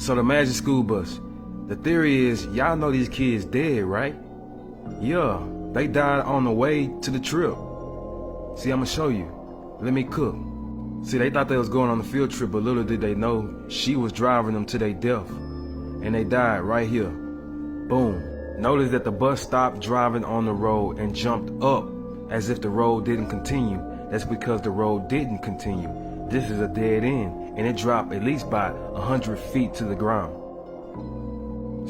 So the magic school bus. The theory is, y'all know these kids dead, right? Yeah, they died on the way to the trip. See, I'ma show you. Let me cook. See, they thought they was going on a field trip, but little did they know she was driving them to their death. And they died right here. Boom. Notice that the bus stopped driving on the road and jumped up as if the road didn't continue. That's because the road didn't continue. This is a dead end, and it dropped at least by 100 feet to the ground.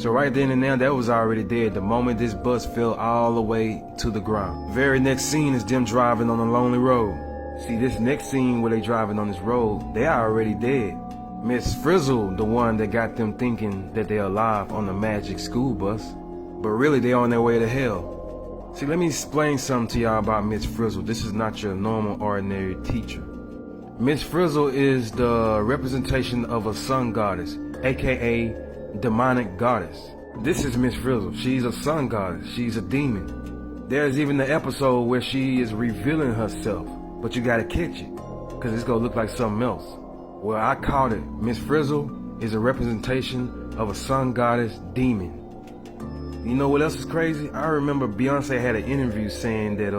So right then and there, that was already dead the moment this bus fell all the way to the ground. Very next scene is them driving on a lonely road. See, this next scene where they driving on this road, they are already dead. Miss Frizzle, the one that got them thinking that they're alive on the magic school bus, but really they're on their way to hell. See, let me explain something to y'all about Miss Frizzle. This is not your normal, ordinary teacher. Miss Frizzle is the representation of a sun goddess, aka demonic goddess. This is Miss Frizzle. She's a sun goddess. She's a demon. There's even the episode where she is revealing herself, but you gotta catch it, cause it's gonna look like something else. Well, I called it. Miss Frizzle is a representation of a sun goddess demon. You know what else is crazy? I remember Beyonce had an interview saying that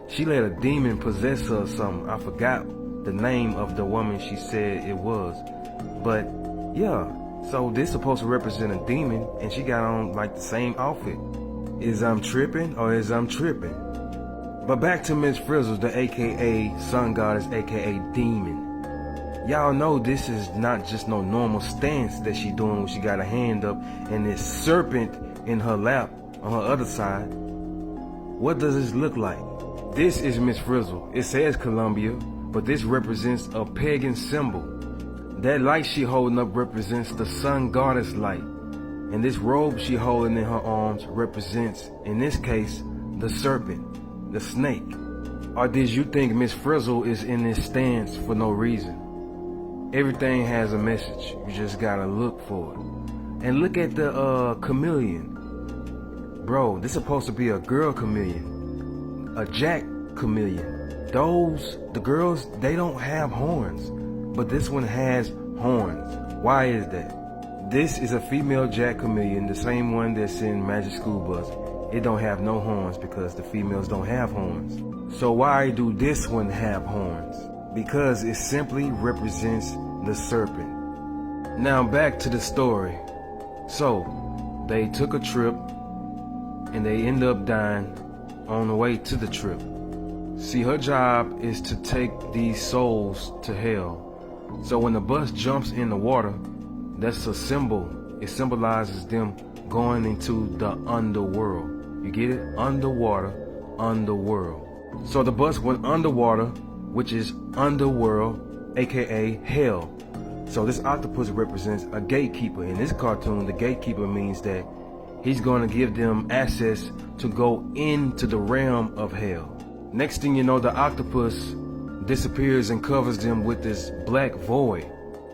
she let a demon possess her or something. I forgot the name of the woman she said it was. But yeah, so this supposed to represent a demon, and she got on like the same outfit. Is I'm tripping or is I'm tripping? But back to Miss Frizzle, the aka sun goddess, aka demon. Y'all know this is not just no normal stance that she doing when she got her hand up and this serpent in her lap on her other side. What does this look like? This is Miss Frizzle. It says Columbia, but this represents a pagan symbol. That light she holding up represents the sun goddess light. And this robe she holding in her arms represents, in this case, the serpent, the snake. Or did you think Miss Frizzle is in this stance for no reason? Everything has a message. You just gotta look for it. And look at the chameleon. Bro, this is supposed to be a girl chameleon. A jack chameleon. The girls, they don't have horns. But this one has horns. Why is that? This is a female jack chameleon, the same one that's in Magic School Bus. It don't have no horns because the females don't have horns. So why do this one have horns? Because it simply represents the serpent. Now back to the story. So, they took a trip and they end up dying on the way to the trip. See, her job is to take these souls to hell. So when the bus jumps in the water, that's a symbol. It symbolizes them going into the underworld. You get it? Underwater, underworld. So the bus went underwater, which is underworld, aka hell. So this octopus represents a gatekeeper. In this cartoon, the gatekeeper means that he's going to give them access to go into the realm of hell. Next thing you know, the octopus disappears and covers them with this black void.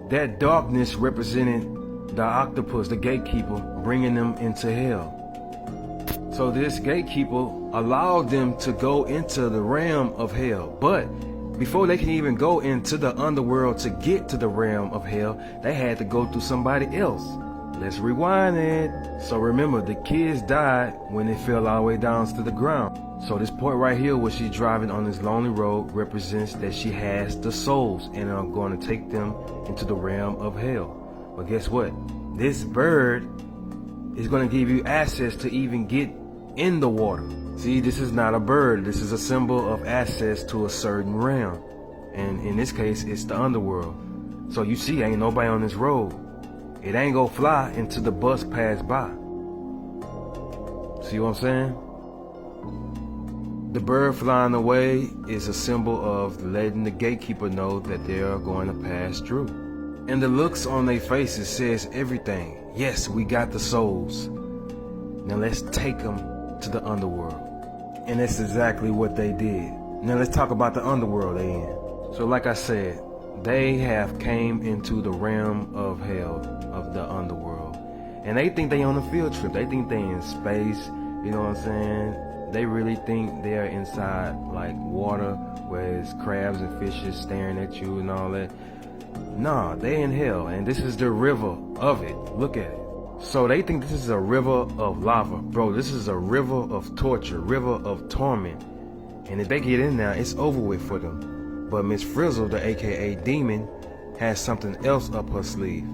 That darkness represented the octopus, the gatekeeper, bringing them into hell. So this gatekeeper allowed them to go into the realm of hell. But before they can even go into the underworld to get to the realm of hell, they had to go through somebody else. Let's rewind it. So remember, the kids died when they fell all the way down to the ground. So this point right here where she's driving on this lonely road represents that she has the souls and are going to take them into the realm of hell. But guess what? This bird is going to give you access to even get in the water. See, this is not a bird. This is a symbol of access to a certain realm. And in this case, it's the underworld. So you see, ain't nobody on this road. It ain't gonna fly until the bus pass by. See what I'm saying? The bird flying away is a symbol of letting the gatekeeper know that they are going to pass through. And the looks on their faces says everything. Yes, we got the souls. Now let's take them to the underworld. And that's exactly what they did. Now let's talk about the underworld they in. So like I said, they have came into the realm of hell, of the underworld. And they think they on a field trip. They think they in space, you know what I'm saying? They really think they're inside like water where it's crabs and fishes staring at you and all that. Nah, they in hell, and this is the river of it. Look at it. So they think this is a river of lava. Bro, this is a river of torture, river of torment. And if they get in there, it's over with for them. But Miss Frizzle, the AKA demon, has something else up her sleeve.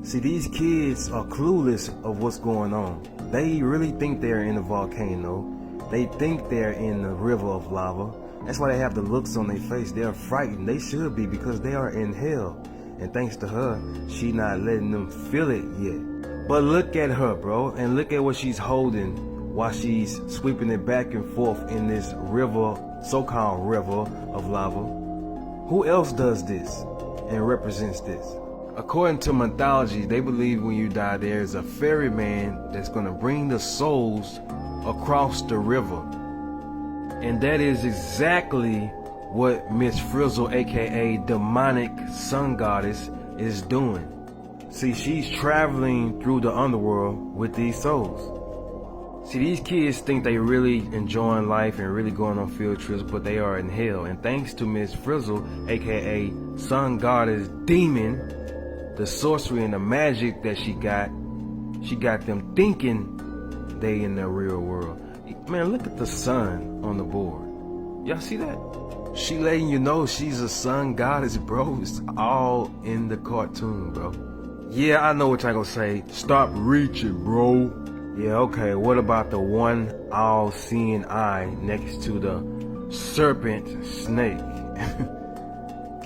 See, these kids are clueless of what's going on. They really think they're in a volcano. They think they're in the river of lava. That's why they have the looks on their face. They're frightened. They should be, because they are in hell. And thanks to her, she not letting them feel it yet. But look at her, bro, and look at what she's holding while she's sweeping it back and forth in this river, so-called river of lava. Who else does this and represents this? According to mythology, they believe when you die, there's a ferryman that's going to bring the souls across the river. And that is exactly what Miss Frizzle, aka demonic sun goddess, is doing. See, she's traveling through the underworld with these souls. See, these kids think they really enjoying life and really going on field trips, but they are in hell. And thanks to Miss Frizzle, aka sun goddess demon, the sorcery and the magic that she got them thinking they in the real world. Man, look at the sun on the board. Y'all see that? She letting you know she's a sun goddess, bro. It's all in the cartoon, bro. Yeah, I know what y'all gonna say. Stop reaching, bro. Yeah, okay, what about the one all-seeing eye next to the serpent snake?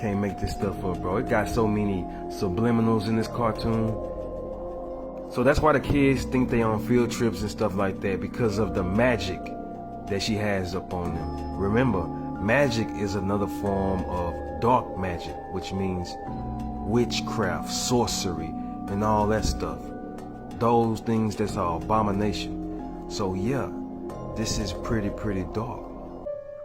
Can't make this stuff up, bro. It got so many subliminals in this cartoon. So that's why the kids think they on field trips and stuff like that, because of the magic that she has up on them. Remember, magic is another form of dark magic, which means witchcraft, sorcery, and all that stuff. Those things that's an abomination. So yeah, this is pretty dark.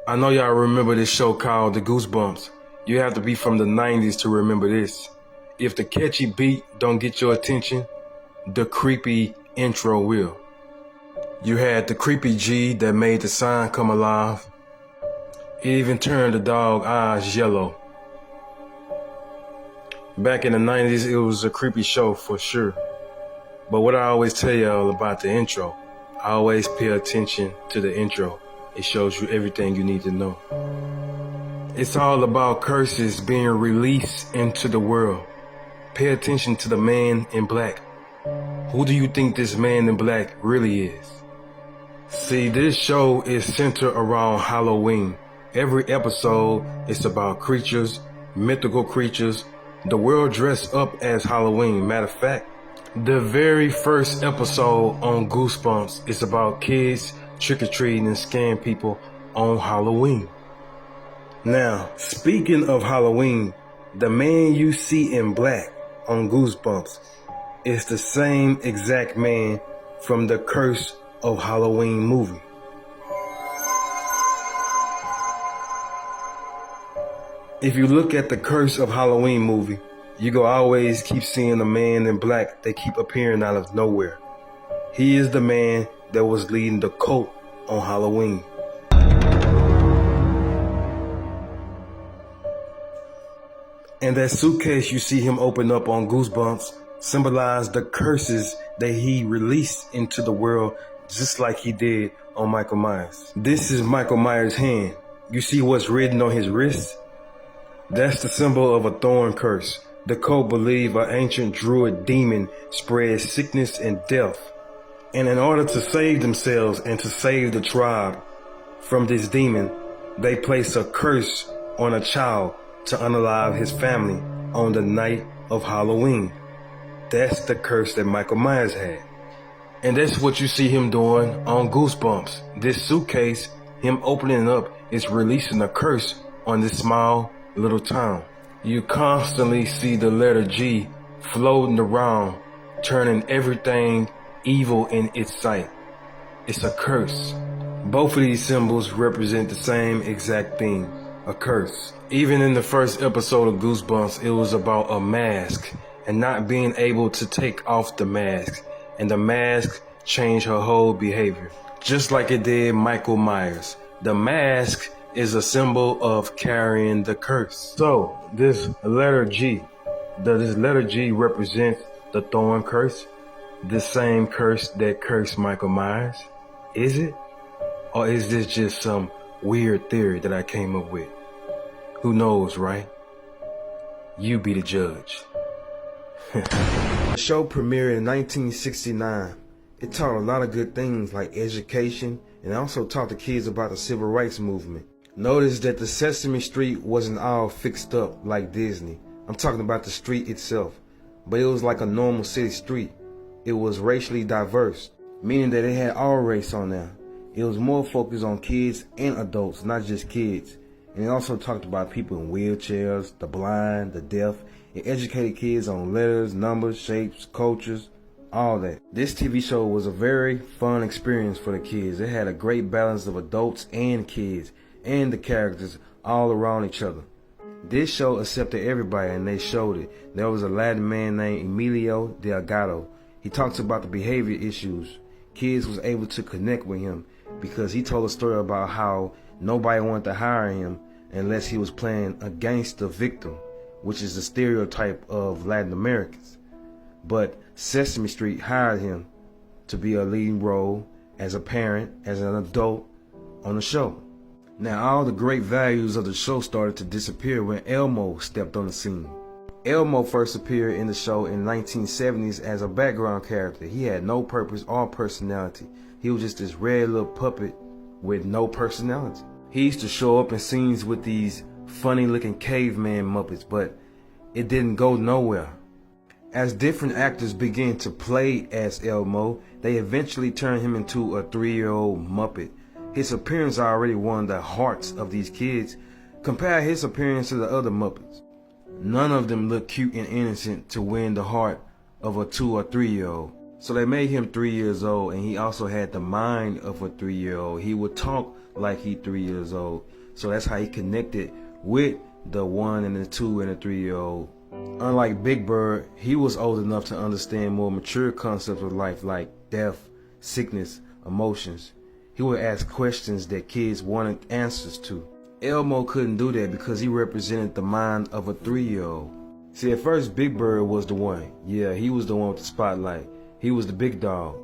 I know y'all remember this show called The Goosebumps. You have to be from the 90s to remember this. If the catchy beat don't get your attention, the creepy intro will. You had the creepy G that made the sign come alive. It even turned the dog eyes yellow. Back in the 90s, it was a creepy show for sure. But what I always tell y'all about the intro, I always pay attention to the intro. It shows you everything you need to know. It's all about curses being released into the world. Pay attention to the man in black. Who do you think this man in black really is? See, this show is centered around Halloween. Every episode is about creatures, mythical creatures, the world dressed up as Halloween. Matter of fact, the very first episode on Goosebumps is about kids trick-or-treating and scaring people on Halloween. Now, speaking of Halloween, the man you see in black on Goosebumps is the same exact man from the Curse of Halloween movie. If you look at the Curse of Halloween movie, you go always keep seeing the man in black that keep appearing out of nowhere. He is the man that was leading the cult on Halloween. And that suitcase you see him open up on Goosebumps symbolize the curses that he released into the world, just like he did on Michael Myers. This is Michael Myers' hand. You see what's written on his wrist? That's the symbol of a thorn curse. The cult believe an ancient druid demon spreads sickness and death. And in order to save themselves and to save the tribe from this demon, they place a curse on a child to unalive his family on the night of Halloween. That's the curse that Michael Myers had. And that's what you see him doing on Goosebumps. This suitcase, him opening it up, is releasing a curse on this small little town. You constantly see the letter G floating around, turning everything evil in its sight. It's a curse. Both of these symbols represent the same exact thing, a curse. Even in the first episode of Goosebumps, it was about a mask and not being able to take off the mask. And the mask changed her whole behavior. Just like it did Michael Myers. The mask is a symbol of carrying the curse. So this letter G, this letter G represents the thorn curse, the same curse that cursed Michael Myers. Is it? Or is this just some weird theory that I came up with? Who knows, right? You be the judge. The show premiered in 1969. It taught a lot of good things like education, and also taught the kids about the civil rights movement. Notice that the Sesame Street wasn't all fixed up like Disney. I'm talking about the street itself. But it was like a normal city street. It was racially diverse, meaning that it had all race on there. It was more focused on kids and adults, not just kids. And it also talked about people in wheelchairs, the blind, the deaf. It educated kids on letters, numbers, shapes, cultures, all that. This TV show was a very fun experience for the kids. It had a great balance of adults and kids, and the characters all around each other. This show accepted everybody, and they showed it. There was a Latin man named Emilio Delgado. He talks about the behavior issues. Kids was able to connect with him because he told a story about how nobody wanted to hire him unless he was playing against the victim, which is the stereotype of Latin Americans. But Sesame Street hired him to be a leading role as a parent, as an adult on the show. Now all the great values of the show started to disappear when Elmo stepped on the scene. Elmo first appeared in the show in the 1970s as a background character. He had no purpose or personality. He was just this red little puppet with no personality. He used to show up in scenes with these funny looking caveman Muppets, but it didn't go nowhere. As different actors began to play as Elmo, they eventually turned him into a 3-year-old Muppet. His appearance already won the hearts of these kids. Compare his appearance to the other Muppets. None of them looked cute and innocent to win the heart of a 2 or 3-year-old. So they made him 3 years old, and he also had the mind of a 3-year-old. He would talk like he 3 years old. So that's how he connected with the 1 and the 2 and the 3-year-old. Unlike Big Bird, he was old enough to understand more mature concepts of life like death, sickness, emotions. He would ask questions that kids wanted answers to. Elmo couldn't do that because he represented the mind of a 3-year-old. See, at first Big Bird was the one. Yeah, he was the one with the spotlight. He was the big dog.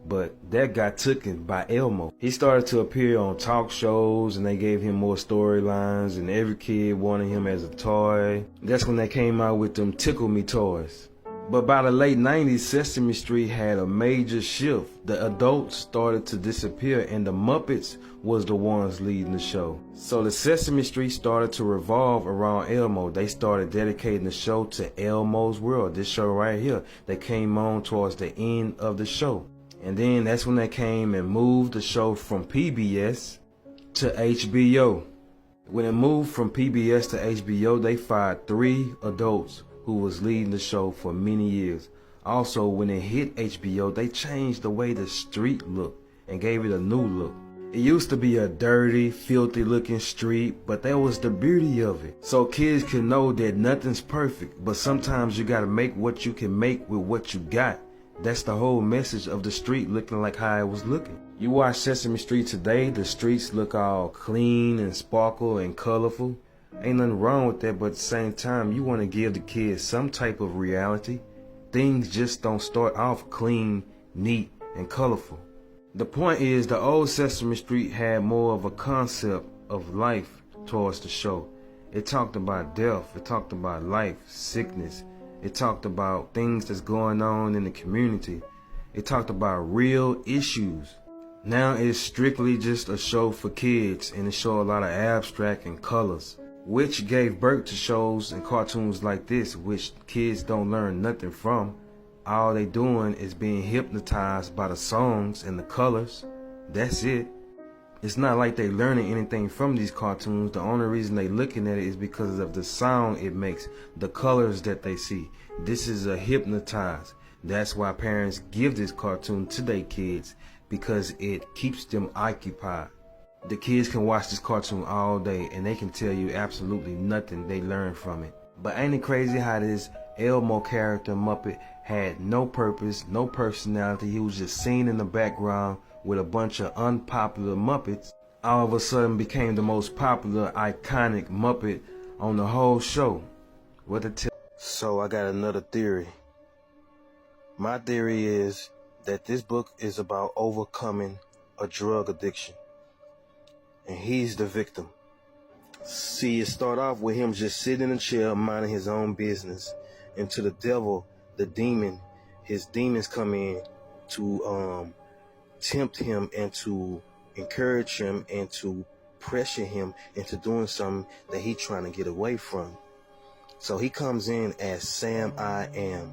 But that got taken by Elmo. He started to appear on talk shows, and they gave him more storylines, and every kid wanted him as a toy. That's when they came out with them Tickle Me toys. But by the late 90s, Sesame Street had a major shift. The adults started to disappear, and the Muppets was the ones leading the show. So the Sesame Street started to revolve around Elmo. They started dedicating the show to Elmo's World. This show right here, they came on towards the end of the show. And then that's when they came and moved the show from PBS to HBO. When it moved from PBS to HBO, they fired 3 adults who was leading the show for many years. Also, when it hit HBO, they changed the way the street looked and gave it a new look. It used to be a dirty, filthy looking street, but that was the beauty of it. So kids can know that nothing's perfect, but sometimes you gotta make what you can make with what you got. That's the whole message of the street looking like how it was looking. You watch Sesame Street today, the streets look all clean and sparkle and colorful. Ain't nothing wrong with that, but at the same time, you want to give the kids some type of reality. Things just don't start off clean, neat, and colorful. The point is, the old Sesame Street had more of a concept of life towards the show. It talked about death, it talked about life, sickness. It talked about things that's going on in the community. It talked about real issues. Now it's strictly just a show for kids, and it shows a lot of abstract and colors, which gave birth to shows and cartoons like this, which kids don't learn nothing from. All they doing is being hypnotized by the songs and the colors. That's it. It's not like they learning anything from these cartoons. The only reason they looking at it is because of the sound it makes, the colors that they see. This is a hypnotize. That's why parents give this cartoon to their kids, because it keeps them occupied. The kids can watch this cartoon all day and they can tell you absolutely nothing they learn from it. But ain't it crazy how this Elmo character Muppet had no purpose, no personality. He was just seen in the background with a bunch of unpopular Muppets. all of a sudden became the most popular, iconic Muppet on the whole show. What to tell? So I got another theory. My theory is that this book is about overcoming a drug addiction, and he's the victim. See, it start off with him just sitting in a chair minding his own business, and to the devil, the demon, his demons come in to tempt him and to encourage him and to pressure him into doing something that he's trying to get away from. So he comes in as Sam I am.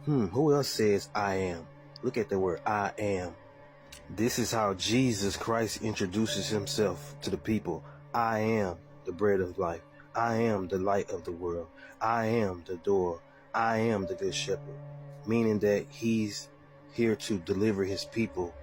Who else says I am? Look at the word I am. This is how Jesus Christ introduces himself to the people. I am the bread of life. I am the light of the world. I am the door. I am the good shepherd. Meaning that he's here to deliver his people.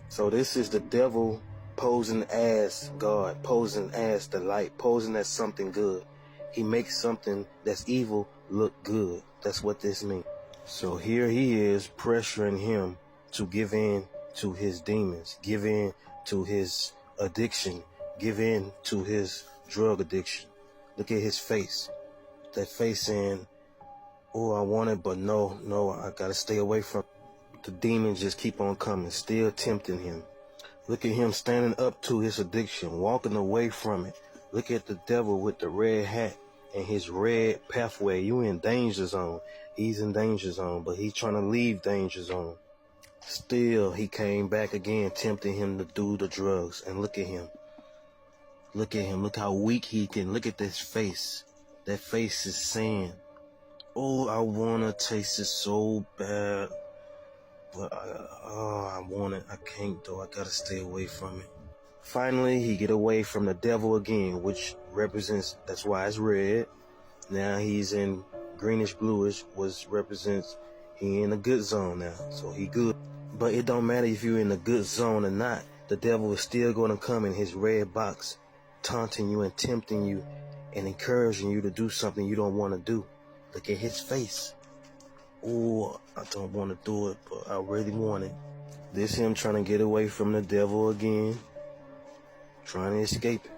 So this is the devil posing as God, posing as the light, posing as something good. He makes something that's evil look good. That's what this means. So here he is pressuring him to give in to his demons, give in to his addiction, give in to his drug addiction. Look at his face. That face saying, oh, I want it, but no, I gotta stay away from it. The demons just keep on coming, still tempting him. Look at him standing up to his addiction, walking away from it. Look at the devil with the red hat and his red pathway. You in danger zone. He's in danger zone, but he's trying to leave danger zone. Still, he came back again, tempting him to do the drugs. And look at him. Look at him. Look how weak he can. Look at this face. That face is saying, oh, I want to taste it so bad. But I want it. I can't though. I gotta stay away from it. Finally, he get away from the devil again, which represents, that's why it's red. Now he's in greenish bluish, which represents he in a good zone now. So he good. But it don't matter if you're in a good zone or not. The devil is still gonna come in his red box, taunting you and tempting you and encouraging you to do something you don't want to do. Look at his face. Oh, I don't want to do it, but I really want it. This him trying to get away from the devil again, trying to escape it.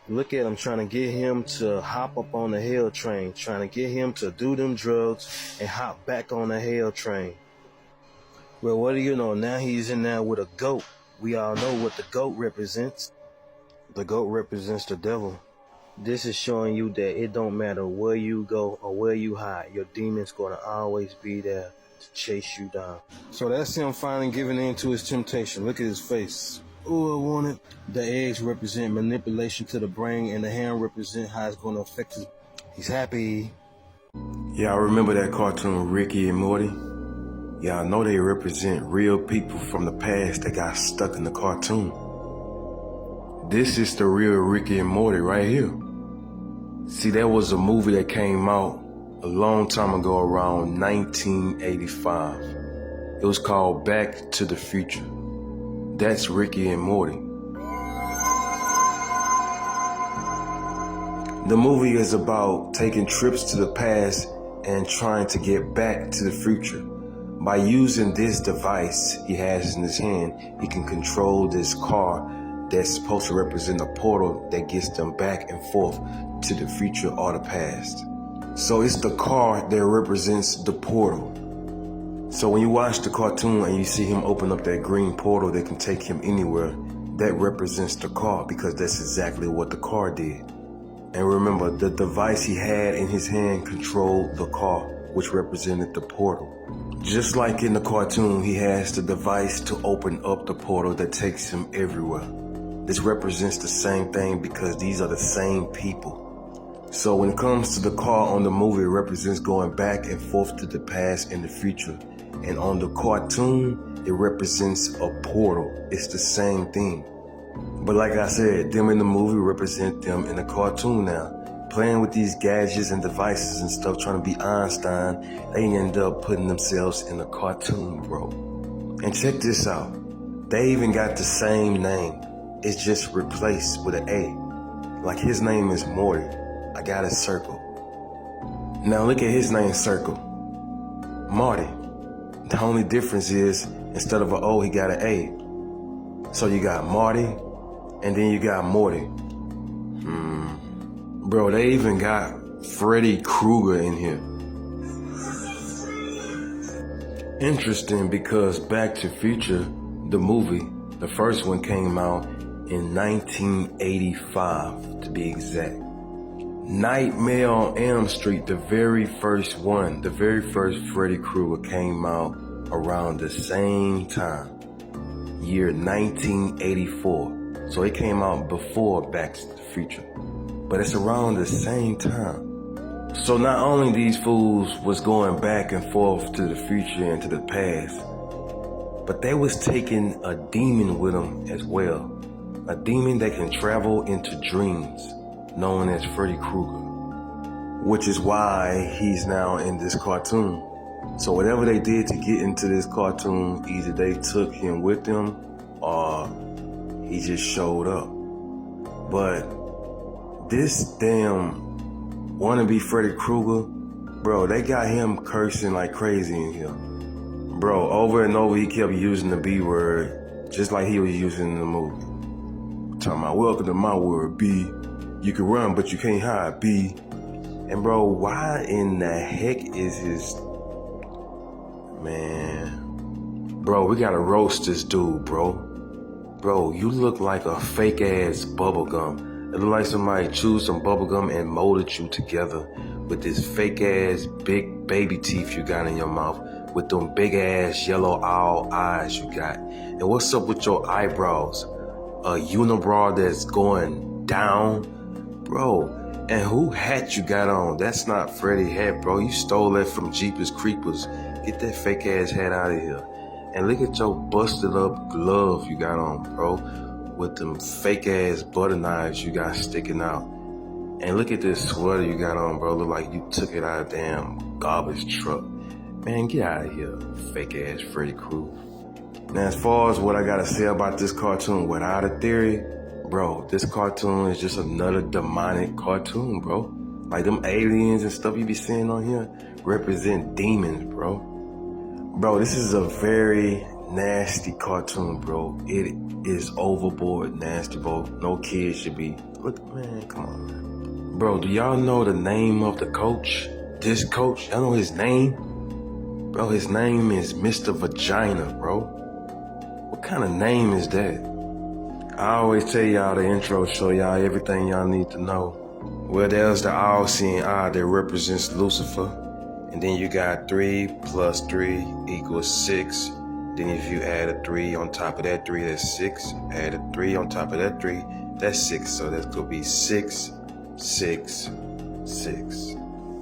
Look at him trying to get him to hop up on the hell train, trying to get him to do them drugs and hop back on the hell train. Well, what do you know? Now he's in there with a goat. We all know what the goat represents. The goat represents the devil. This is showing you that it don't matter where you go or where you hide. Your demon's going to always be there to chase you down. So that's him finally giving in to his temptation. Look at his face. Oh, I want it. The eggs represent manipulation to the brain, and the hand represent how it's going to affect his. He's happy. Y'all remember that cartoon Ricky and Morty? Y'all know they represent real people from the past that got stuck in the cartoon. This is the real Ricky and Morty right here. See, there was a movie that came out a long time ago, around 1985. It was called Back to the Future. That's Ricky and Morty. The movie is about taking trips to the past and trying to get back to the future. By using this device he has in his hand, he can control this car that's supposed to represent a portal that gets them back and forth to the future or the past. So it's the car that represents the portal. So when you watch the cartoon and you see him open up that green portal that can take him anywhere, that represents the car, because that's exactly what the car did. And remember, the device he had in his hand controlled the car, which represented the portal. Just like in the cartoon, he has the device to open up the portal that takes him everywhere. This represents the same thing because these are the same people. So when it comes to the car on the movie, it represents going back and forth to the past and the future. And on the cartoon, it represents a portal. It's the same thing. But like I said, them in the movie represent them in the cartoon now. Playing with these gadgets and devices and stuff, trying to be Einstein, they end up putting themselves in a cartoon, bro. And check this out. They even got the same name. It's just replaced with an A. Like his name is Morty. I got his circle. Now look at his name, Circle. Marty. The only difference is, instead of an O, he got an A. So you got Marty And then you got Morty. Bro, they even got Freddy Krueger in here. Interesting, because Back to the Future, the movie, the first one came out in 1985 to be exact. Nightmare on Elm Street, the very first one, the very first Freddy Krueger came out around the same time, year 1984. So it came out before Back to the Future, but it's around the same time. So not only these fools was going back and forth to the future and to the past, but they was taking a demon with them as well. A demon that can travel into dreams, known as Freddy Krueger, which is why he's now in this cartoon. So whatever they did to get into this cartoon, either they took him with them or he just showed up. But this damn wannabe Freddy Krueger, bro, they got him cursing like crazy in here. Bro, over and over he kept using the B word, just like he was using in the movie. Talking about, welcome to my world, B. You can run, but you can't hide, B. And bro, why in the heck is his... Man. Bro, we gotta roast this dude, bro. Bro, you look like a fake ass bubblegum. It look like somebody chewed some bubblegum and molded you together with this fake ass big baby teeth you got in your mouth, with them big ass yellow owl eyes you got. And what's up with your eyebrows? A unibrow that's going down, bro. And who hat you got on? That's not Freddy hat, bro. You stole that from Jeepers Creepers. Get that fake ass hat out of here. And look at your busted up glove you got on, bro, with them fake ass butter knives you got sticking out. And look at this sweater you got on, bro. Look like you took it out of a damn garbage truck. Man, get out of here, fake ass Freddy Krueger. Now, as far as what I gotta say about this cartoon without a theory, bro, this cartoon is just another demonic cartoon, bro. Like them aliens and stuff you be seeing on here represent demons, bro. Bro, this is a very nasty cartoon, bro. It is overboard nasty, bro. No kid should be. Look, man, come on, man. Bro, do y'all know the name of the coach? This coach, y'all know his name? Bro, his name is Mr. Vagina, bro. What kind of name is that? I always tell y'all the intro show y'all everything y'all need to know. Well, there's the all-seeing eye that represents Lucifer. And then you got 3 plus 3 equals 6. Then if you add a 3 on top of that 3, that's 6. Add a 3 on top of that 3, that's 6. So that's gonna be 6, 6, 6.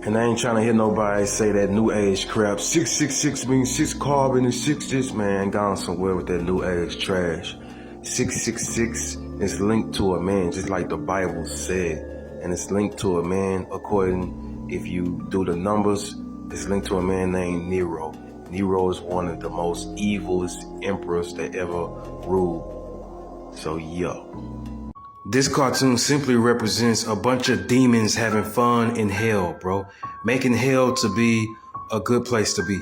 And I ain't trying to hear nobody say that new age crap. 666 means 6 carbon and 6 this, man. Gone somewhere with that new age trash. 666 is linked to a man, just like the Bible said. And it's linked to a man according, if you do the numbers, it's linked to a man named Nero. Nero is one of the most evilest emperors that ever ruled. So, yo. This cartoon simply represents a bunch of demons having fun in hell, bro. Making hell to be a good place to be.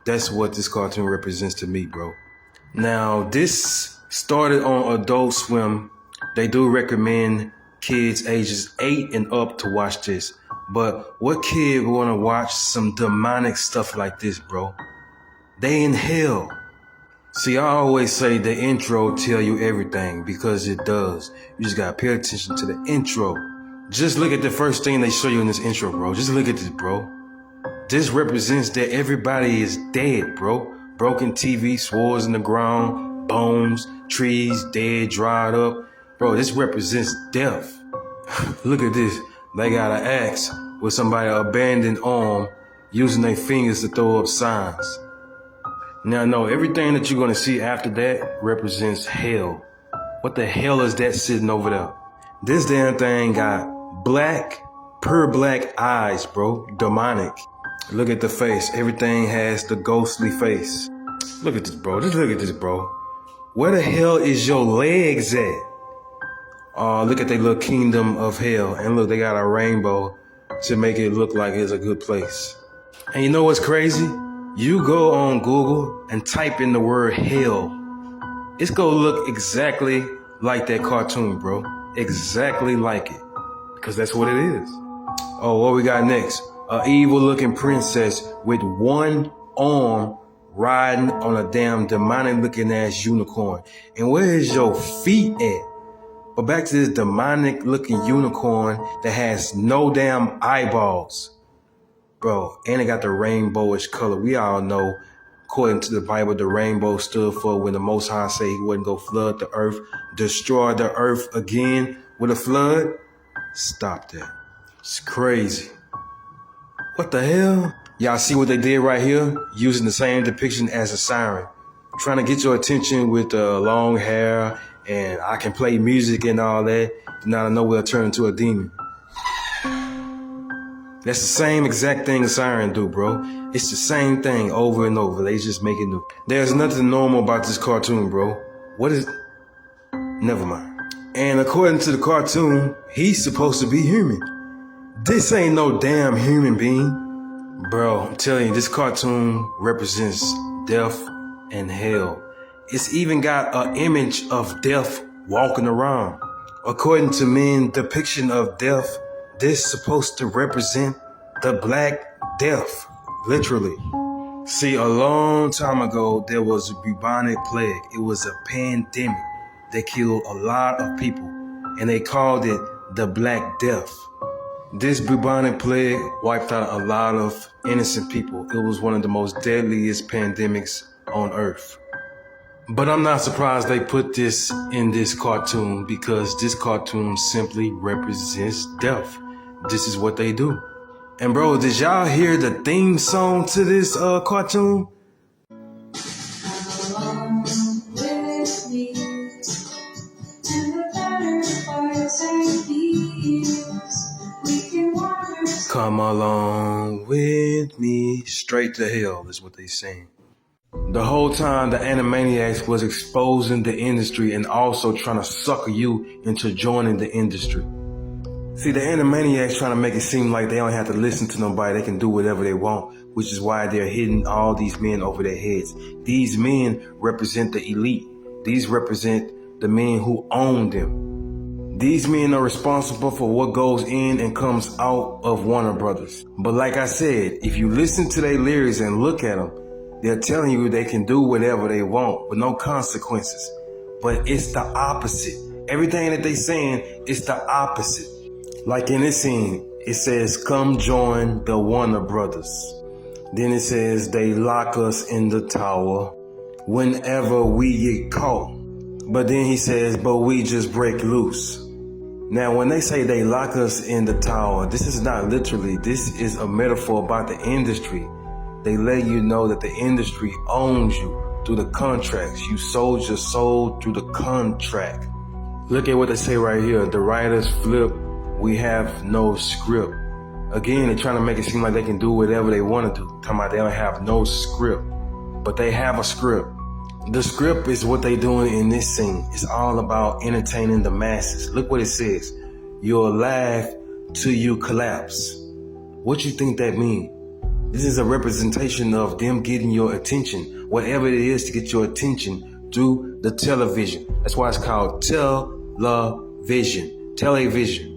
That's what this cartoon represents to me, bro. Now, this started on Adult Swim. They do recommend kids ages 8 and up to watch this. But what kid want to watch some demonic stuff like this, bro? They in hell. See, I always say the intro tell you everything, because it does. You just gotta pay attention to the intro. Just look at the first thing they show you in this intro, bro. Just look at this, bro. This represents that everybody is dead, bro. Broken TV, swords in the ground, bones, trees, dead, dried up. Bro, this represents death. Look at this. They got an axe with somebody abandoned arm using their fingers to throw up signs. Now, no, everything that you're going to see after that represents hell. What the hell is that sitting over there? This damn thing got black, pure black eyes, bro. Demonic. Look at the face. Everything has the ghostly face. Look at this, bro. Just look at this, bro. Where the hell is your legs at? Oh, look at their little kingdom of hell. And look, they got a rainbow to make it look like it's a good place. And you know what's crazy? You go on Google and type in the word hell. It's gonna look exactly like that cartoon, bro. Exactly like it. Because that's what it is. Oh, what we got next? A evil-looking princess with one arm riding on a damn demonic-looking ass unicorn. And where is your feet at? But back to this demonic-looking unicorn that has no damn eyeballs. Bro, and it got the rainbowish color. We all know, according to the Bible, the rainbow stood for when the Most High said he wouldn't go flood the earth, destroy the earth again with a flood. Stop that. It's crazy. What the hell? Y'all see what they did right here? Using the same depiction as a siren. Trying to get your attention with the long hair and I can play music and all that. Then out of nowhere turn into a demon. That's the same exact thing a siren do, bro. It's the same thing over and over. They just make it new. There's nothing normal about this cartoon, bro. What is... Never mind. And according to the cartoon, he's supposed to be human. This ain't no damn human being. Bro, I'm telling you, this cartoon represents death and hell. It's even got an image of death walking around. According to men's depiction of death, this is supposed to represent the Black Death, literally. See, a long time ago, there was a bubonic plague. It was a pandemic that killed a lot of people, and they called it the Black Death. This bubonic plague wiped out a lot of innocent people. It was one of the most deadliest pandemics on Earth. But I'm not surprised they put this in this cartoon because this cartoon simply represents death. This is what they do. And bro, did y'all hear the theme song to this cartoon? Come along with me. Straight to hell is what they saying. The whole time the Animaniacs was exposing the industry and also trying to sucker you into joining the industry. See, the Animaniacs trying to make it seem like they don't have to listen to nobody. They can do whatever they want, which is why they're hitting all these men over their heads. These men represent the elite. These represent the men who own them. These men are responsible for what goes in and comes out of Warner Brothers. But like I said, if you listen to their lyrics and look at them, they're telling you they can do whatever they want with no consequences. But it's the opposite. Everything that they saying is the opposite. Like in this scene, it says, come join the Warner Brothers. Then it says they lock us in the tower whenever we get caught. But then he says, but we just break loose. Now, when they say they lock us in the tower, this is not literally, this is a metaphor about the industry. They let you know that the industry owns you through the contracts. You sold your soul through the contract. Look at what they say right here. The writers flip, we have no script. Again, they're trying to make it seem like they can do whatever they want to do. Talking about they don't have no script, but they have a script. The script is what they doing in this scene. It's all about entertaining the masses. Look what it says. You'll laugh till you collapse. What you think that means? This is a representation of them getting your attention, whatever it is to get your attention through the television. That's why it's called television. Television.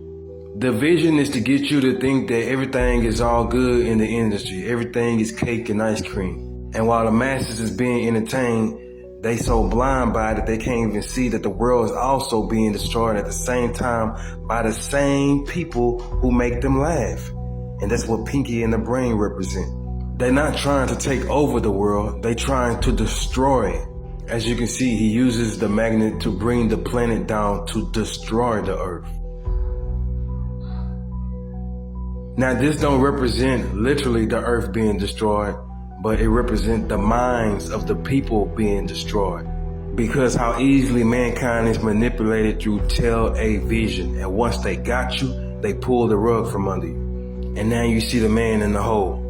The vision is to get you to think that everything is all good in the industry. Everything is cake and ice cream. And while the masses is being entertained, they so blind by it that they can't even see that the world is also being destroyed at the same time by the same people who make them laugh. And that's what Pinky and the Brain represent. They're not trying to take over the world. They're trying to destroy it. As you can see, he uses the magnet to bring the planet down to destroy the earth. Now, this don't represent literally the earth being destroyed, but it represents the minds of the people being destroyed. Because how easily mankind is manipulated through television. And once they got you, they pull the rug from under you. And now you see the man in the hole.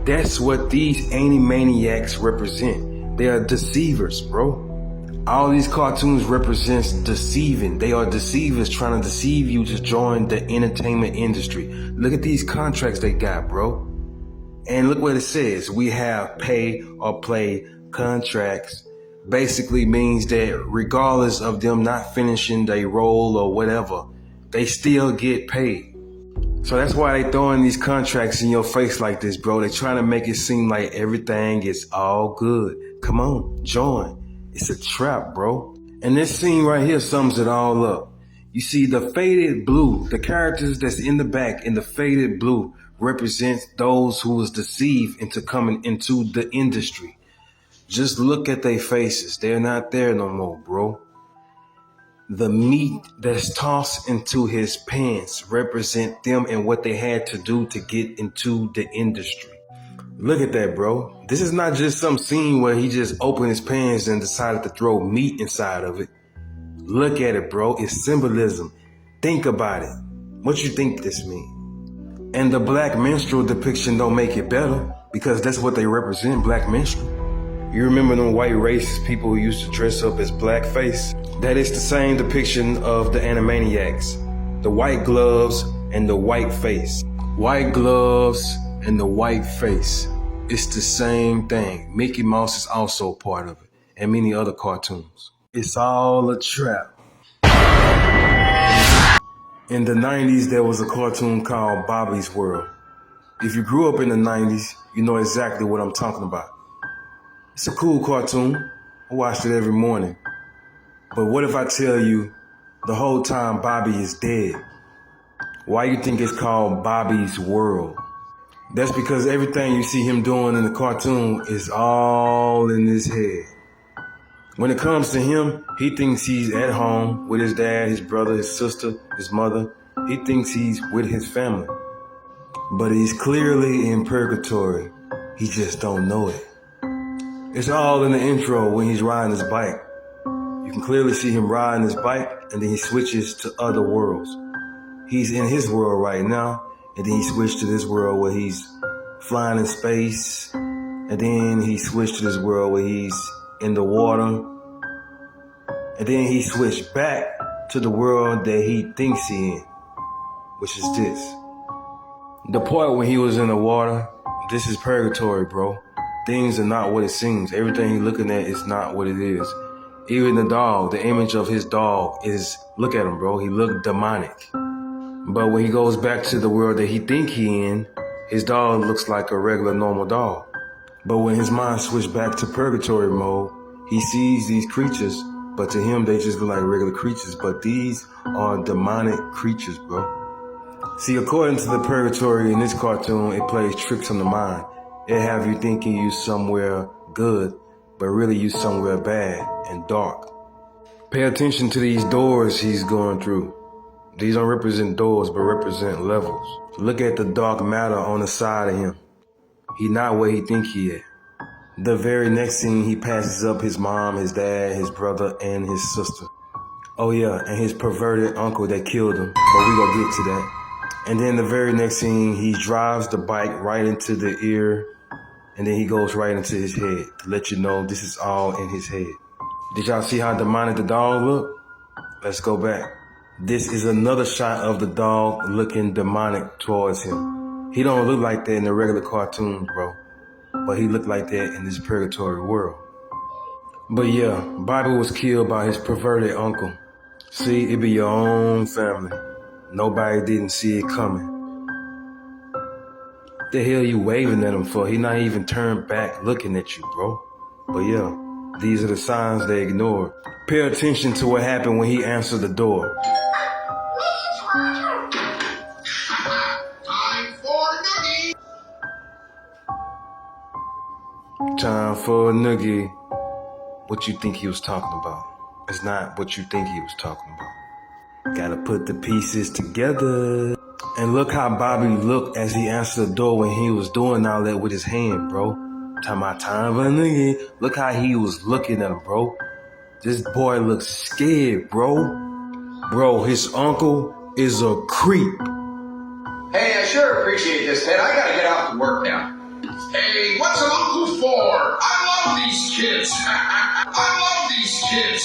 That's what these Animaniacs represent. They are deceivers, bro. All these cartoons represents deceiving. They are deceivers trying to deceive you to join the entertainment industry. Look at these contracts they got, bro. And look what it says. We have pay or play contracts basically means that regardless of them not finishing their role or whatever, they still get paid. So that's why they throwing these contracts in your face like this, bro. They trying to make it seem like everything is all good. Come on, join. It's a trap, bro. And this scene right here sums it all up. You see the faded blue, the characters that's in the back in the faded blue represents those who was deceived into coming into the industry. Just look at their faces. They're not there no more, bro. The meat that's tossed into his pants represent them and what they had to do to get into the industry. Look at that, bro. This is not just some scene where he just opened his pants and decided to throw meat inside of it. Look at it, bro. It's symbolism. Think about it. What you think this means? And the black minstrel depiction don't make it better because that's what they represent, black minstrel. You remember them white racist people who used to dress up as blackface? That is the same depiction of the Animaniacs. The white gloves and the white face. White gloves and the white face. It's the same thing. Mickey Mouse is also part of it, and many other cartoons. It's all a trap. In the 90s, there was a cartoon called Bobby's World. If you grew up in the 90s, you know exactly what I'm talking about. It's a cool cartoon. I watched it every morning. But what if I tell you the whole time Bobby is dead? Why you think it's called Bobby's World? That's because everything you see him doing in the cartoon is all in his head. When it comes to him, he thinks he's at home with his dad, his brother, his sister, his mother. He thinks he's with his family. But he's clearly in purgatory. He just don't know it. It's all in the intro when he's riding his bike. You can clearly see him riding his bike, and then he switches to other worlds. He's in his world right now, and then he switched to this world where he's flying in space, and then he switched to this world where he's in the water, and then he switched back to the world that he thinks he's in, which is this. The part when he was in the water, this is purgatory, bro. Things are not what it seems. Everything he's looking at is not what it is. Even the dog, the image of his dog is, look at him, bro. He looked demonic. But when he goes back to the world that he think he in, his dog looks like a regular normal dog. But when his mind switched back to purgatory mode, he sees these creatures, but to him they just look like regular creatures. But these are demonic creatures, bro. See, according to the purgatory in this cartoon, it plays tricks on the mind. It have you thinking you somewhere good, but really you somewhere bad and dark. Pay attention to these doors he's going through. These don't represent doors, but represent levels. Look at the dark matter on the side of him. He not where he think he at. The very next scene, he passes up his mom, his dad, his brother, and his sister. Oh yeah, and his perverted uncle that killed him, but we gonna get to that. And then the very next scene, he drives the bike right into the ear, and then he goes right into his head to let you know this is all in his head. Did y'all see how demonic the dog look? Let's go back. This is another shot of the dog looking demonic towards him. He don't look like that in the regular cartoons, bro. But he looked like that in this purgatory world. But yeah, Bobby was killed by his perverted uncle. See, it be your own family. Nobody didn't see it coming. The hell you waving at him for? He not even turned back looking at you, bro. But yeah, these are the signs they ignore. Pay attention to what happened when he answered the door. Time for a noogie. What you think he was talking about? It's not what you think he was talking about. Gotta put the pieces together. And look how Bobby looked as he answered the door when he was doing all that with his hand, bro. Talking about time for a noogie. Look how he was looking at him, bro. This boy looks scared, bro. Bro, his uncle is a creep. Hey, I sure appreciate this, Ted. I gotta get out to work now. Hey, what's an uncle for? I love these kids. I love these kids.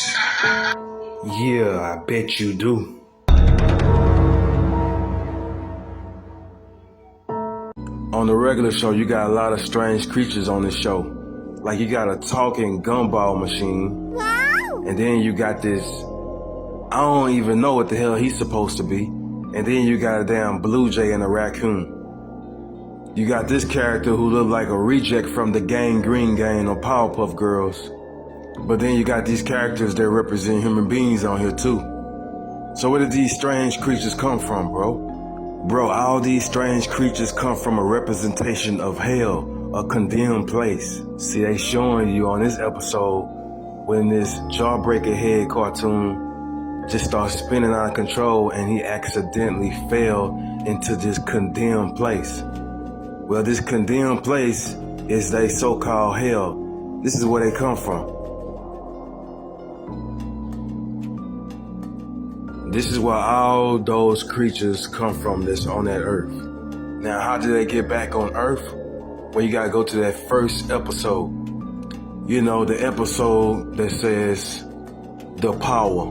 Yeah, I bet you do. On the regular show, you got a lot of strange creatures on this show. Like you got a talking gumball machine. Wow. And then you got this, I don't even know what the hell he's supposed to be. And then you got a damn blue jay and a raccoon. You got this character who looked like a reject from the Gang Green Gang or Powerpuff Girls. But then you got these characters that represent human beings on here too. So where did these strange creatures come from, bro? Bro, all these strange creatures come from a representation of hell, a condemned place. See, they showing you on this episode when this Jawbreaker head cartoon just starts spinning out of control and he accidentally fell into this condemned place. Well, this condemned place is they so-called hell. This is where they come from. This is where all those creatures come from that's on that earth. Now, how did they get back on earth? Well, you gotta go to that first episode. You know, the episode that says the power.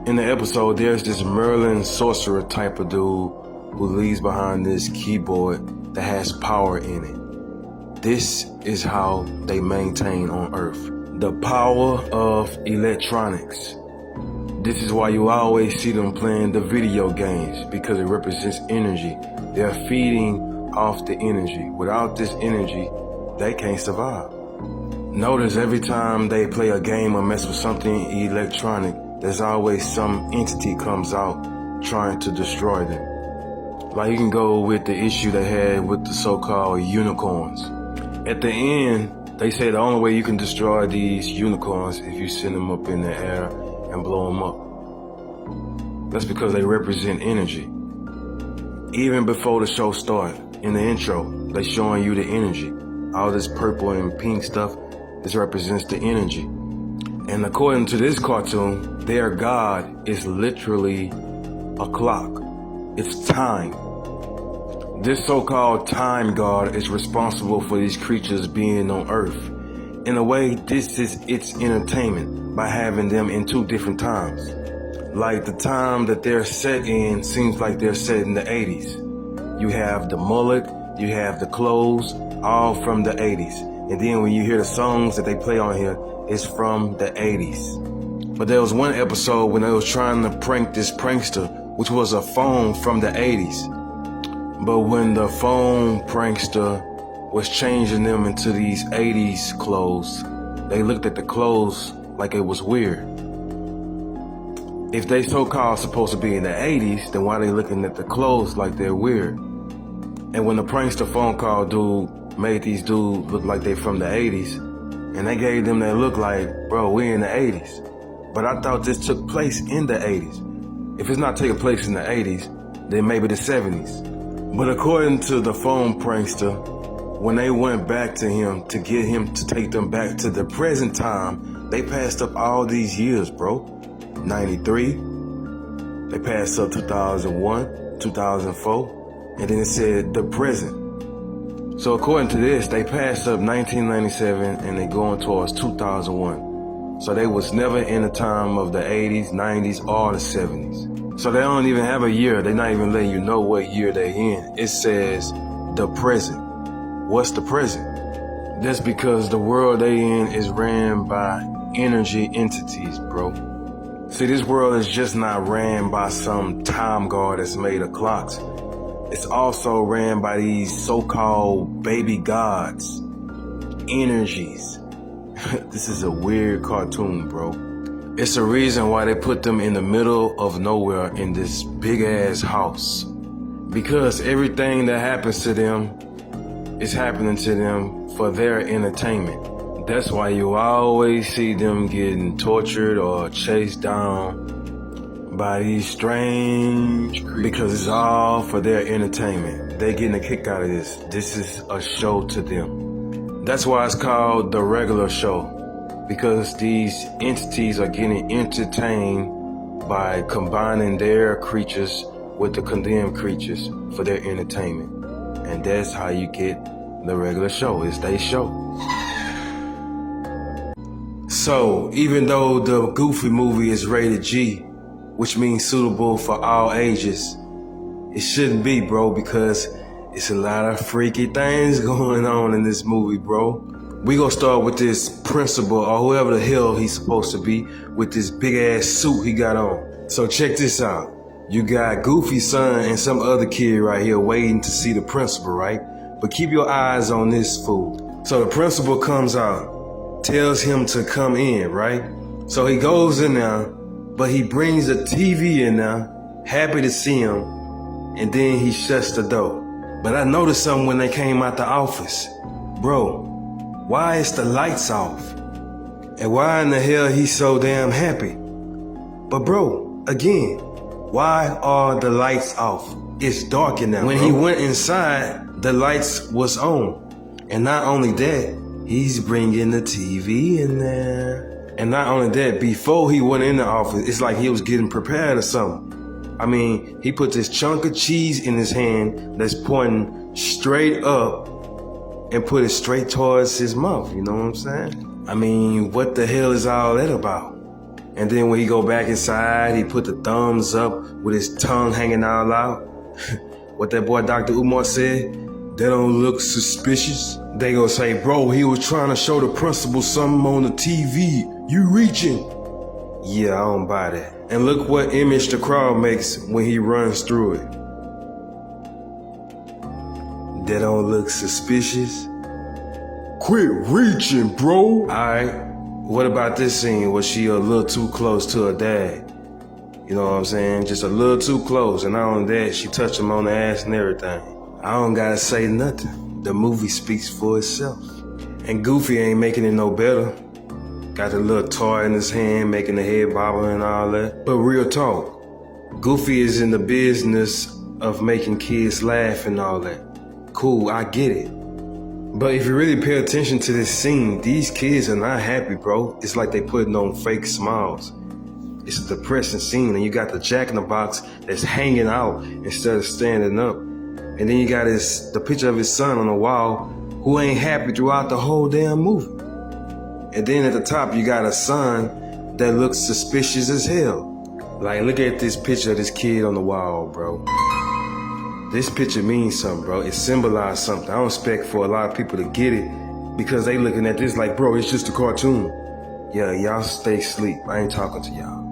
In the episode, there's this Merlin sorcerer type of dude who leaves behind this keyboard that has power in it. This is how they maintain on Earth. The power of electronics. This is why you always see them playing the video games, because it represents energy. They're feeding off the energy. Without this energy, they can't survive. Notice every time they play a game or mess with something electronic, there's always some entity comes out trying to destroy them. Like you can go with the issue they had with the so-called unicorns. At the end, they say the only way you can destroy these unicorns is if you send them up in the air and blow them up. That's because they represent energy. Even before the show started, in the intro, they showing you the energy. All this purple and pink stuff, this represents the energy. And according to this cartoon, their god is literally a clock. It's time. This so-called time god is responsible for these creatures being on Earth. In a way, this is its entertainment by having them in two different times. Like the time that they're set in seems like they're set in the 80s. You have the mullet, you have the clothes, all from the 80s. And then when you hear the songs that they play on here, it's from the 80s. But there was one episode when they was trying to prank this prankster, which was a phone from the 80s. But when the phone prankster was changing them into these 80s clothes, they looked at the clothes like it was weird. If they so-called supposed to be in the 80s, then why they looking at the clothes like they're weird? And when the prankster phone call dude made these dudes look like they from the 80s, and they gave them that look like, bro, we in the 80s. But I thought this took place in the 80s. If it's not taking place in the 80s, then maybe the 70s. But according to the phone prankster, when they went back to him to get him to take them back to the present time, they passed up all these years, bro. 93, they passed up 2001, 2004, and then it said the present. So according to this, they passed up 1997 and they going towards 2001. So they was never in the time of the 80s, 90s, or the 70s. So they don't even have a year. They're not even letting you know what year they in. It says the present. What's the present? That's because the world they in is ran by energy entities, bro. See, this world is just not ran by some time guard that's made of clocks. It's also ran by these so-called baby gods, energies. This is a weird cartoon, bro. It's the reason why they put them in the middle of nowhere in this big ass house. Because everything that happens to them is happening to them for their entertainment. That's why you always see them getting tortured or chased down by these strange creatures, because it's all for their entertainment. They're getting a kick out of this. This is a show to them. That's why it's called the regular show, because these entities are getting entertained by combining their creatures with the condemned creatures for their entertainment. And that's how you get the regular show. It's their show. So, even though the Goofy movie is rated G, which means suitable for all ages, it shouldn't be, bro, because it's a lot of freaky things going on in this movie, bro. We gonna start with this principal or whoever the hell he's supposed to be with this big ass suit he got on. So check this out. You got Goofy's son and some other kid right here waiting to see the principal, right? But keep your eyes on this fool. So the principal comes out, tells him to come in, right? So he goes in there, but he brings a TV in there, happy to see him, and then he shuts the door. But I noticed something when they came out the office. Bro, why is the lights off? And why in the hell he's so damn happy? But bro, again, why are the lights off? It's dark in there. When he went inside, the lights was on. And not only that, he's bringing the TV in there. And not only that, before he went in the office, it's like he was getting prepared or something. I mean, he put this chunk of cheese in his hand that's pointing straight up and put it straight towards his mouth, you know what I'm saying? I mean, what the hell is all that about? And then when he go back inside, he put the thumbs up with his tongue hanging all out. What that boy Dr. Umar said, that don't look suspicious. They gonna say, bro, he was trying to show the principal something on the TV. You reaching. Yeah, I don't buy that. And look what image the crowd makes when he runs through it. That don't look suspicious. Quit reaching, bro. Alright, what about this scene? Was she a little too close to her dad? You know what I'm saying? Just a little too close. And not only that, she touched him on the ass and everything. I don't gotta say nothing. The movie speaks for itself. And Goofy ain't making it no better. Got the little toy in his hand, making the head bobble and all that. But real talk, Goofy is in the business of making kids laugh and all that. Cool, I get it. But if you really pay attention to this scene, these kids are not happy, bro. It's like they putting on fake smiles. It's a depressing scene, and you got the Jack-in-the-Box that's hanging out instead of standing up. And then you got the picture of his son on the wall who ain't happy throughout the whole damn movie. And then at the top, you got a son that looks suspicious as hell. Like, look at this picture of this kid on the wall, bro. This picture means something, bro. It symbolizes something. I don't expect for a lot of people to get it because they looking at this like, bro, it's just a cartoon. Yeah, y'all stay asleep. I ain't talking to y'all.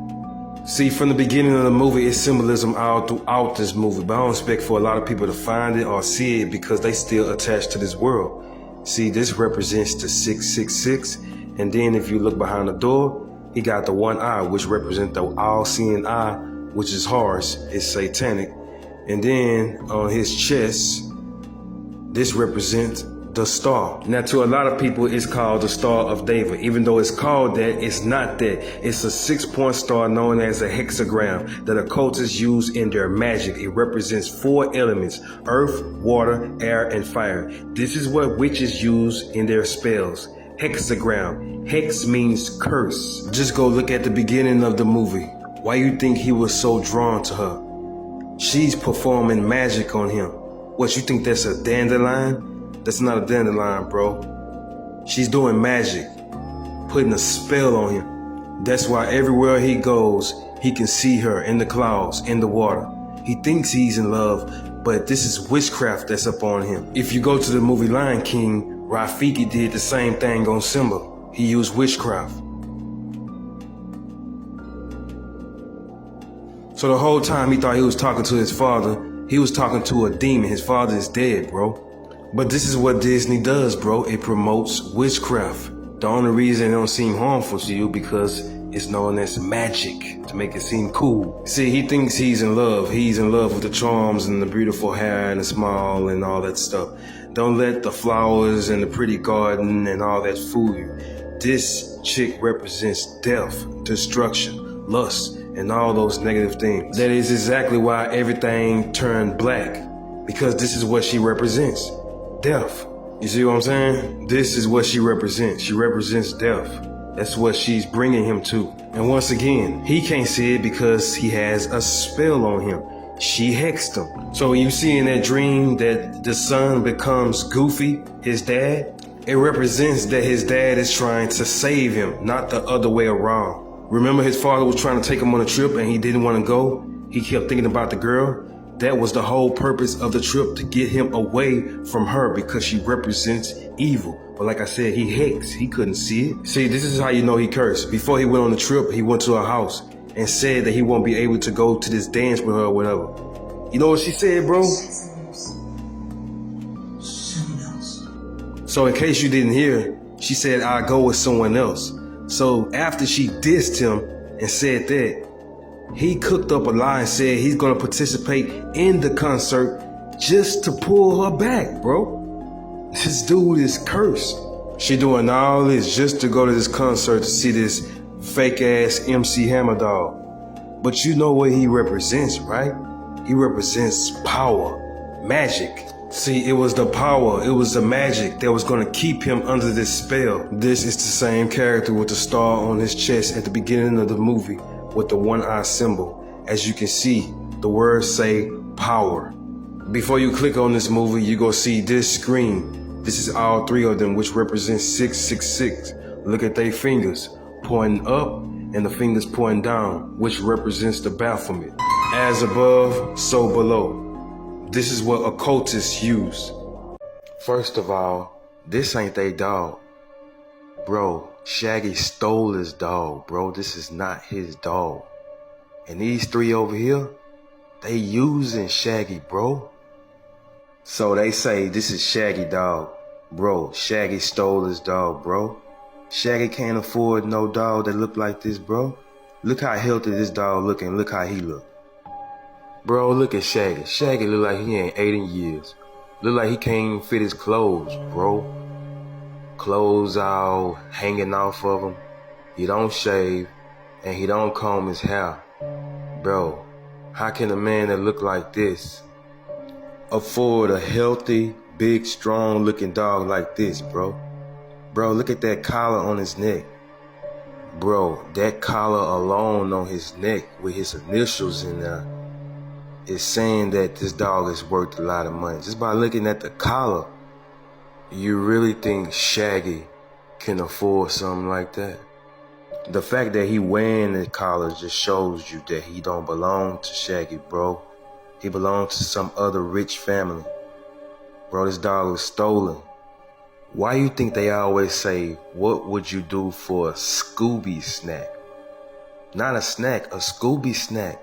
See, from the beginning of the movie, it's symbolism all throughout this movie, but I don't expect for a lot of people to find it or see it because they still attached to this world. See, this represents the 666, and then if you look behind the door, he got the one eye, which represents the all-seeing eye, which is Horus, it's satanic. And then on his chest, this represents the star. Now, to a lot of people, it's called the Star of David. Even though it's called that, it's not that. It's a 6-point star known as a hexagram that occultists use in their magic. It represents 4 elements: earth, water, air, and fire. This is what witches use in their spells. Hexagram. Hex means curse. Just go look at the beginning of the movie. Why you think he was so drawn to her? She's performing magic on him. What, you think that's a dandelion? That's not a dandelion, bro. She's doing magic, putting a spell on him. That's why everywhere he goes, he can see her in the clouds, in the water. He thinks he's in love, but this is witchcraft that's up on him. If you go to the movie Lion King, Rafiki did the same thing on Simba. He used witchcraft. So the whole time he thought he was talking to his father, he was talking to a demon. His father is dead, bro. But this is what Disney does, bro. It promotes witchcraft. The only reason it don't seem harmful to you because it's known as magic to make it seem cool. See, he thinks he's in love. He's in love with the charms and the beautiful hair and the smile and all that stuff. Don't let the flowers and the pretty garden and all that fool you. This chick represents death, destruction, lust, and all those negative things. That is exactly why everything turned black, because this is what she represents. Death. You see what I'm saying? This is what she represents. She represents death. That's what she's bringing him to. And once again, he can't see it because he has a spell on him. She hexed him. So when you see in that dream that the son becomes Goofy, his dad, it represents that his dad is trying to save him, not the other way around. Remember his father was trying to take him on a trip and he didn't want to go? He kept thinking about the girl. That was the whole purpose of the trip, to get him away from her because she represents evil. But like I said, he hexed. He couldn't see it. See, this is how you know he cursed. Before he went on the trip, he went to her house and said that he won't be able to go to this dance with her or whatever. You know what she said, bro? So in case you didn't hear, she said, I'll go with someone else. So after she dissed him and said that, he cooked up a lie and said he's gonna participate in the concert just to pull her back, bro. This dude is cursed. She doing all this just to go to this concert to see this fake ass MC Hammer dog. But you know what he represents, right? He represents power, magic. See, it was the power, it was the magic that was gonna keep him under this spell. This is the same character with the star on his chest at the beginning of the movie with the one eye symbol. As you can see, the words say power. Before you click on this movie, you go see this screen. This is all three of them, which represents 666. Look at their fingers pointing up and the fingers pointing down, which represents the Baphomet. As above, so below. This is what occultists use. First of all, this ain't they dog. Bro, Shaggy stole his dog, bro. This is not his dog. And these three over here, they using Shaggy, bro. So they say this is Shaggy dog. Bro, Shaggy stole his dog, bro. Shaggy can't afford no dog that look like this, bro. Look how healthy this dog look and look how he look. Bro, look at Shaggy. Shaggy look like he ain't 8 in years. Look like he can't even fit his clothes, bro. Clothes all hanging off of him. He don't shave and he don't comb his hair. Bro, how can a man that look like this afford a healthy, big, strong looking dog like this, bro? Bro, look at that collar on his neck. Bro, that collar alone on his neck with his initials in there is saying that this dog is worth a lot of money. Just by looking at the collar, you really think Shaggy can afford something like that? The fact that he wearing the collar just shows you that he don't belong to Shaggy, bro. He belongs to some other rich family. Bro, this dog was stolen. Why you think they always say, what would you do for a Scooby snack? Not a snack, a Scooby snack.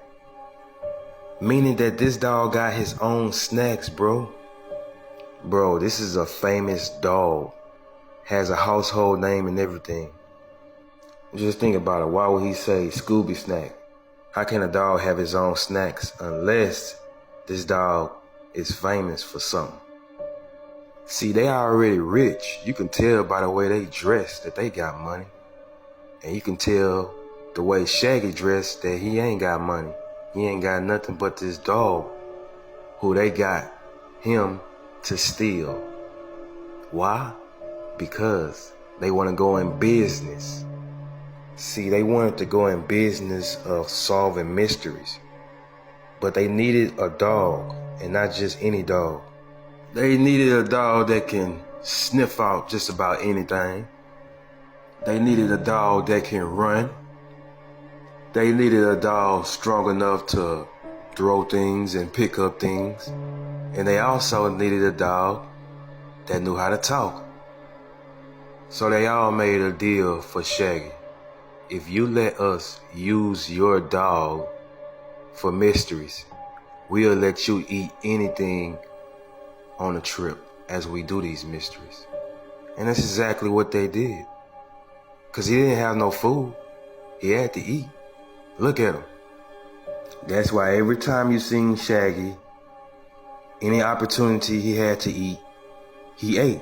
Meaning that this dog got his own snacks, bro. Bro, this is a famous dog. Has a household name and everything. Just think about it. Why would he say Scooby snack? How can a dog have his own snacks unless this dog is famous for something? See, they already rich. You can tell by the way they dress that they got money. And you can tell the way Shaggy dressed that he ain't got money. He ain't got nothing but this dog who they got him to steal. Why? Because they want to go in business. See, they wanted to go in business of solving mysteries. But they needed a dog, and not just any dog. They needed a dog that can sniff out just about anything. They needed a dog that can run. They needed a dog strong enough to throw things and pick up things. And they also needed a dog that knew how to talk. So they all made a deal for Shaggy. If you let us use your dog for mysteries, we'll let you eat anything on a trip as we do these mysteries. And that's exactly what they did. Cause he didn't have no food. He had to eat. Look at him. That's why every time you seen Shaggy, any opportunity he had to eat, he ate.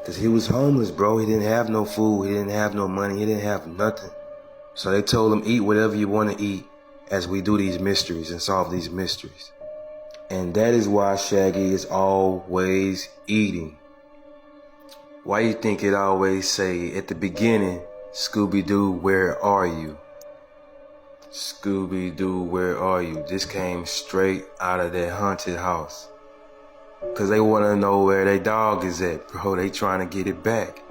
Cause he was homeless, bro. He didn't have no food. He didn't have no money. He didn't have nothing. So they told him, eat whatever you want to eat as we do these mysteries and solve these mysteries. And that is why Shaggy is always eating. Why you think it always say at the beginning, Scooby-Doo, where are you? Scooby-Doo, where are you? This came straight out of that haunted house. Cause they want to know where their dog is at, bro. They trying to get it back.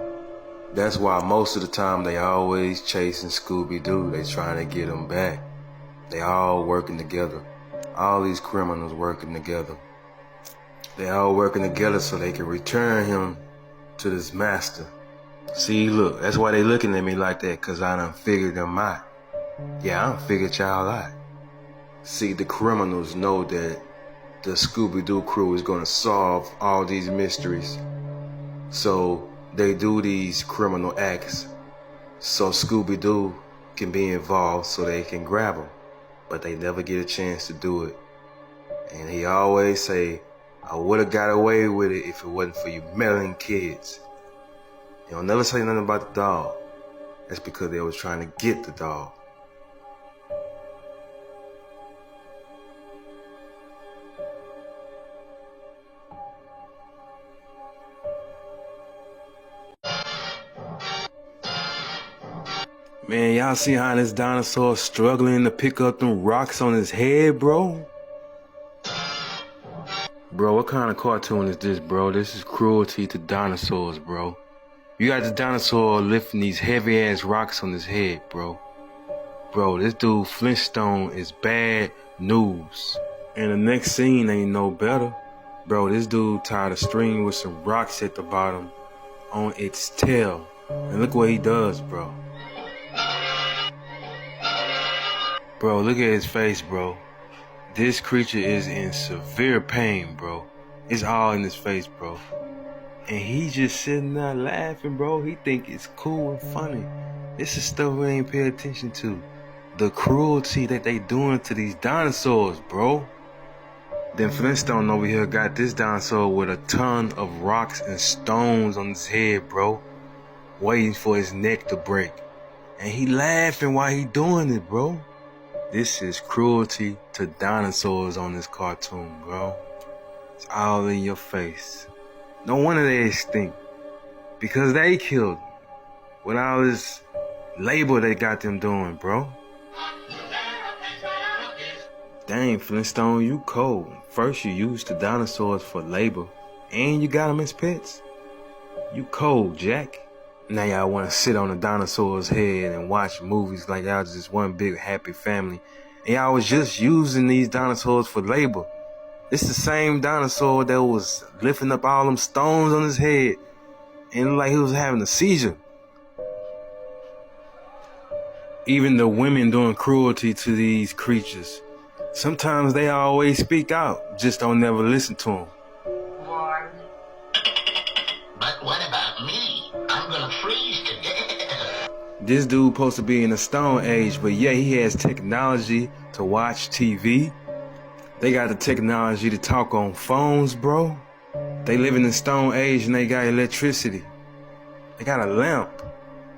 That's why most of the time they always chasing Scooby-Doo. They trying to get him back. They all working together. All these criminals working together. They all working together so they can return him to this master. See, look, that's why they looking at me like that, cause I done figured them out. Yeah, I done figured y'all out. See, the criminals know that the Scooby-Doo crew is gonna solve all these mysteries. So they do these criminal acts so Scooby-Doo can be involved so they can grab him. But they never get a chance to do it. And he always say, I would've got away with it if it wasn't for you meddling kids. He don't never say nothing about the dog. That's because they was trying to get the dog. Man, y'all see how this dinosaur struggling to pick up them rocks on his head, bro? Bro, what kind of cartoon is this, bro? This is cruelty to dinosaurs, bro. You got the dinosaur lifting these heavy-ass rocks on his head, bro. Bro, this dude Flintstone is bad news. And the next scene ain't no better. Bro, this dude tied a string with some rocks at the bottom on its tail. And look what he does, bro. Bro, look at his face, bro. This creature is in severe pain, bro. It's all in his face, bro. And he just sitting there laughing, bro. He think it's cool and funny. This is stuff we ain't pay attention to. The cruelty that they doing to these dinosaurs, bro. Then Flintstone over here got this dinosaur with a ton of rocks and stones on his head, bro. Waiting for his neck to break. And he laughing while he doing it, bro. This is cruelty to dinosaurs on this cartoon, bro. It's all in your face. No wonder they extinct. Because they killed them. With all this labor they got them doing, bro. Dang, Flintstone, you cold. First you used the dinosaurs for labor, and you got them as pets. You cold, Jack. Now y'all want to sit on a dinosaur's head and watch movies like y'all just one big happy family. And y'all was just using these dinosaurs for labor. It's the same dinosaur that was lifting up all them stones on his head. And it looked like he was having a seizure. Even the women doing cruelty to these creatures. Sometimes they always speak out, just don't never listen to them. But what about me? I'm gonna freeze to death. This dude supposed to be in the Stone Age, but yeah, he has technology to watch TV. They got the technology to talk on phones, bro. They live in the Stone Age and they got electricity. They got a lamp.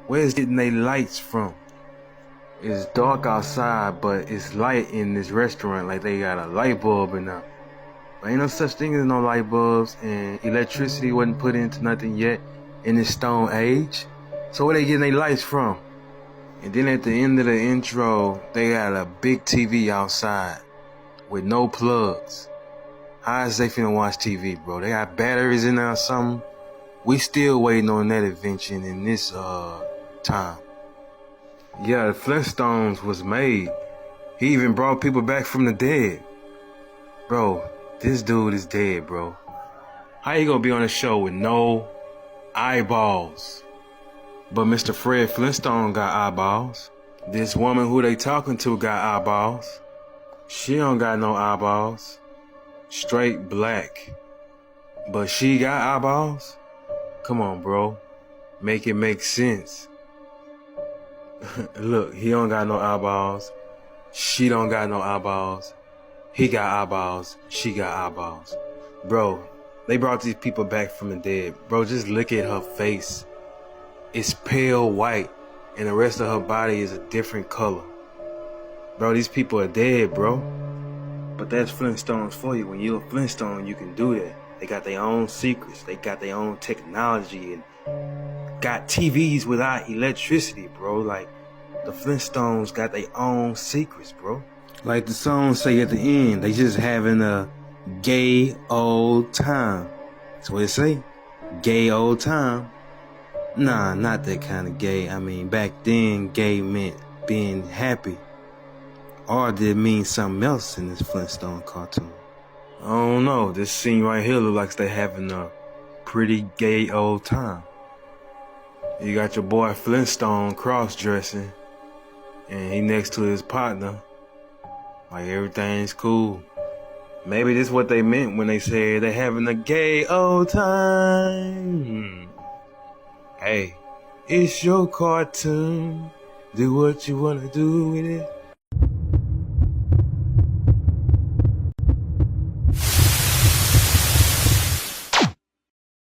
Where's getting they lights from? It's dark outside, but it's light in this restaurant like they got a light bulb in there. But ain't no such thing as no light bulbs, and electricity wasn't put into nothing yet in this Stone Age. So where they getting their lights from? And then at the end of the intro, they got a big TV outside with no plugs. How is they finna watch TV, bro? They got batteries in there or something? We still waiting on that invention in this time. Yeah, the Flintstones was made. He even brought people back from the dead. Bro, this dude is dead, bro. How you gonna be on a show with no eyeballs? But Mr. Fred Flintstone got eyeballs. This woman who they talking to got eyeballs. She don't got no eyeballs. Straight black. But she got eyeballs? Come on, bro. Make it make sense. Look, he don't got no eyeballs. She don't got no eyeballs. He got eyeballs. She got eyeballs. Bro, they brought these people back from the dead. Bro, just look at her face. It's pale white, and the rest of her body is a different color. Bro, these people are dead, bro. But that's Flintstones for you. When you're a Flintstone, you can do that. They got their own secrets. They got their own technology and got TVs without electricity, bro. Like, the Flintstones got their own secrets, bro. Like the song say at the end, they just having a gay old time. That's what it say. Gay old time. Nah, not that kind of gay. I mean, back then, gay meant being happy. Or did it mean something else in this Flintstone cartoon? I don't know. This scene right here looks like they having a pretty gay old time. You got your boy Flintstone cross-dressing, and he next to his partner. Like everything's cool. Maybe this is what they meant when they said they having a gay old time. Hey, it's your cartoon. Do what you wanna do with it.